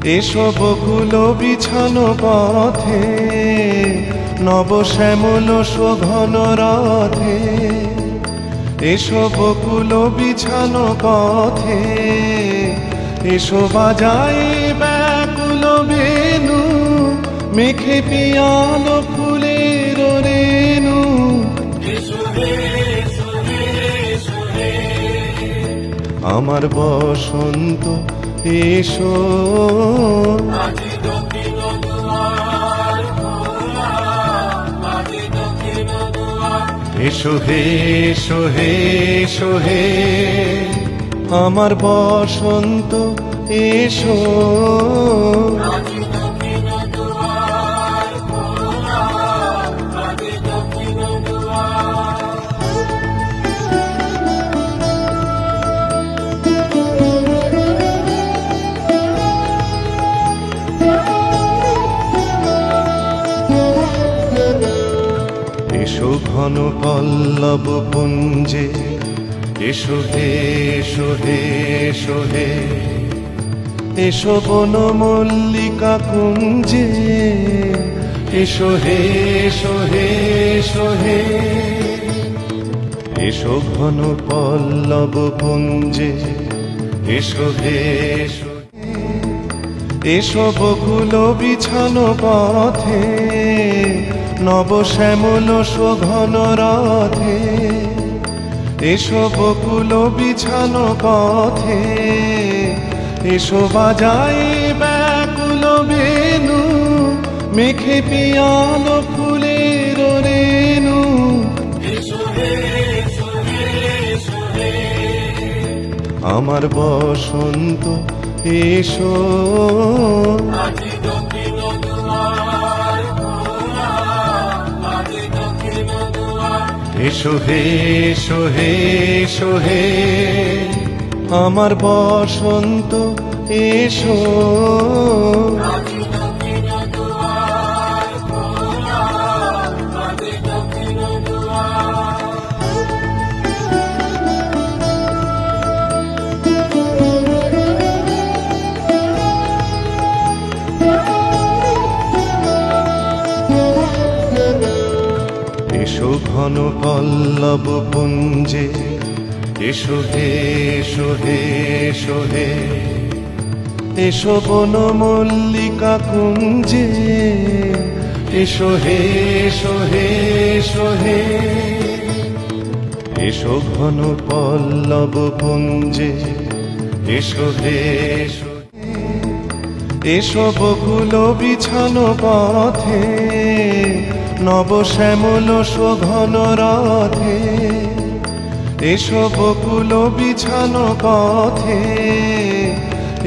এসো বকুল বিছানো পথে, নব শ্যামল শোভন রথে। এসো বকুল বিছানো পথে, এসো বাজাই ব্যাকুল বেণু, মেখে পিয়ালো ফুলের রেণু। আমার বসন্ত এসো, এসো হে এসো হে এসো হে, আমার বসন্ত এসো। এসো ঘন পল্লব পুঞ্জে, এসো হে এসো হে এসো হে। এসো বন মল্লিকা কুঞ্জে, এসো হে এসো হে এসো হে। এসো ঘন পল্লব পুঞ্জে, এসো হে এসো হে। এসো বকুল বিছানো পথে, নব শ্যামল শোভন রথে। এসো বকুল বিছানো পথে, এসো বাজাই ব্যাকুল বেণু, মেখে পিয়ালো ফুলের রেণু। আমার বসন্ত এসো, এসো হে এসো হে এসো হে, আমার বসন্ত এসো। এসো ঘন পল্লব পুঞ্জে, এসো হে এসো হে এসো হে। এসো বন মল্লিকা কুঞ্জে, এসো হে এসো হে এসো হে। এসো ঘন পল্লব পুঞ্জে, এসো হে এসো হে। এসো বকুল বিছানো পথে, নব শ্যামল শোভন রথে। এসো বকুল বিছানো পথে,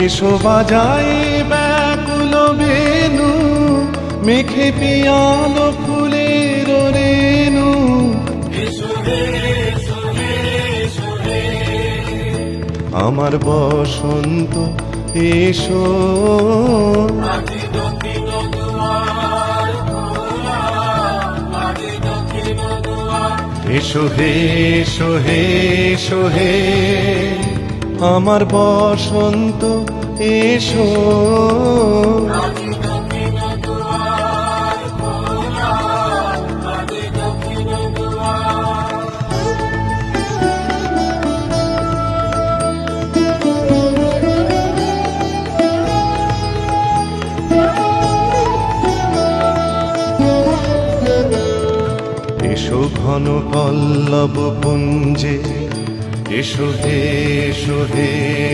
এসো বাজাই ব্যাকুল বেণু, মেখে পিয়ালো ফুলের রেণু। আমার বসন্ত এসো, এসো হে এসো হে এসো হে, আমার বসন্ত এসো। এসো ঘন পল্লব পুঞ্জে, এসো হে এসো হে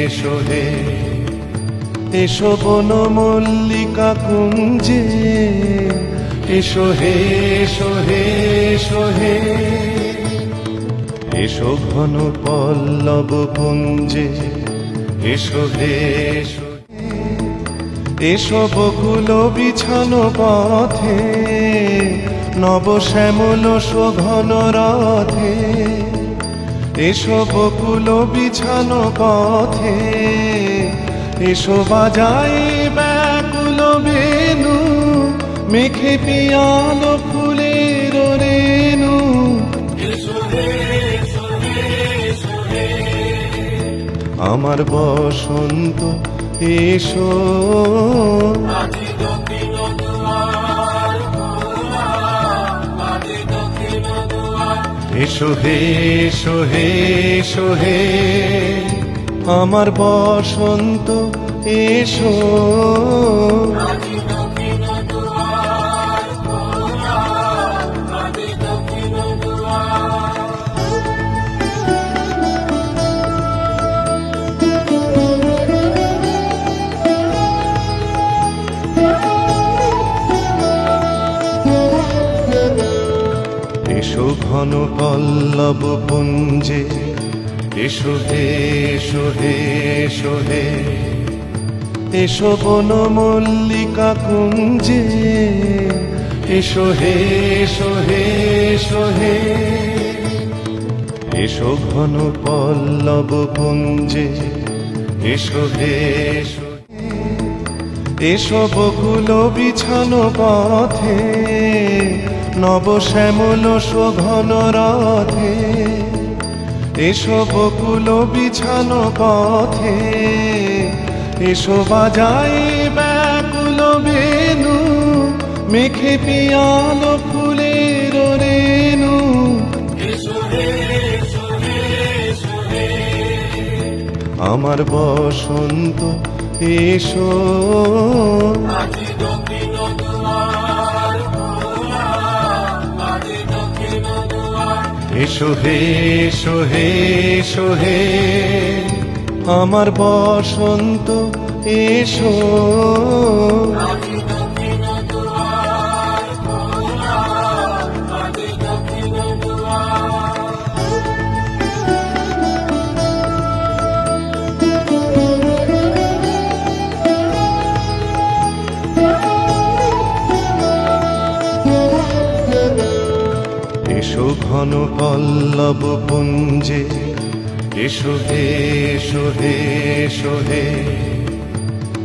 এসো হে। এসো বন মল্লিকা কুঞ্জে, এসো হে এসো হে এসো হে। এসো ঘন পল্লব পুঞ্জে, এসো হে এসো হে। এসো বকুল বিছানো পথে, নব শ্যামল শোভন রথে। এসো বকুল বিছানো পথে, এসো বাজাই ব্যাকুল বেণু, মেখে পিয়ালো ফুলের রেণু। আমার বসন্ত এসো এসো হে এসো হে এসো হে আমার বসন্ত এসো এসো ঘন পল্লব পুঞ্জে এসো হে এসো হে এসো হে এসো বন মল্লিকা কুঞ্জে এসো হে এসো হে এসো হে এসো ঘন পল্লব পুঞ্জে এসো হে এসো হে এসো বকুল বিছানো পথে নব শ্যামল শোভন রথে এসো বকুল বিছানো পথে এসো বাজাই ব্যাকুল বেনু মেখে পিয়াল ফুলের রেণু আমার বসন্ত এসো এসো হে এসো হে এসো হে আমার বসন্ত এসো এসো ঘন পল্লব পুঞ্জে এসো হে এসো হে এসো হে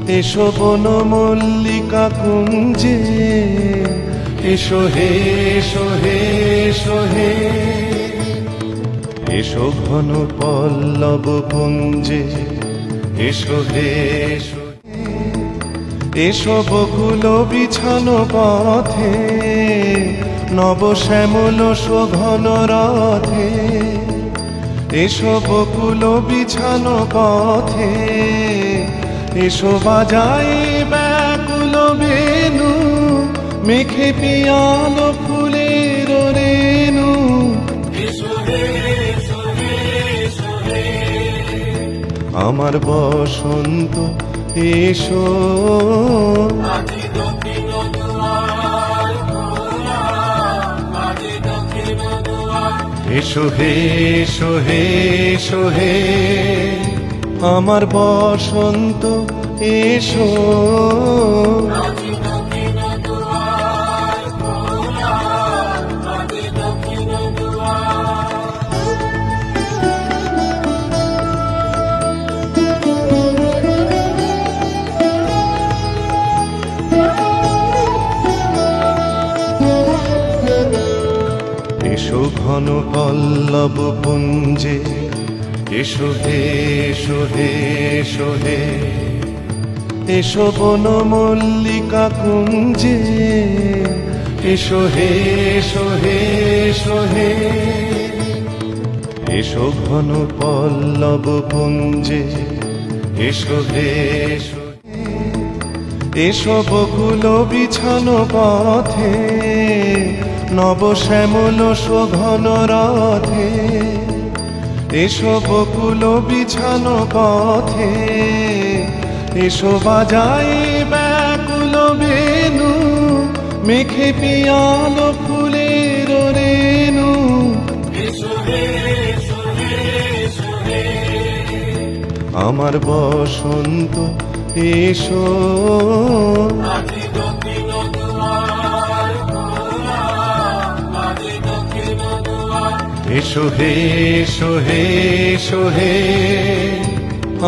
এসো বন মল্লিকা কুঞ্জে এসো হে এসো হে এসো হে এসো ঘন পল্লব পুঞ্জে এসো হে এসো হে এসো বকুল বিছানো পথে নব শ্যামল শোভন রথে এসো বকুল বিছানো পথে এসো বাজাই ব্যাকুল বেনু মেখে পিয়াল ফুলের রেণু আমার বসন্ত এসো এসো হে এসো হে এসো হে আমার বসন্ত এসো এসো ঘন পল্লব পুঞ্জে এসো হে এসো হে এসো হে এসো বন মল্লিকা কুঞ্জে এসো হে এসো হে এসো হে এসো ঘন পল্লব পুঞ্জে এসো হে এসো হে এসো বকুল বিছানো পথে নব শ্যামল শোভন রথে এসো বকুল বিছানো পথে এসো বাজাই ব্যাকুল বেনু মেখে পিয়াল ফুলের রেণু আমার বসন্ত এসো এসো হে এসো হে এসো হে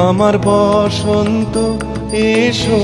আমার বসন্ত এসো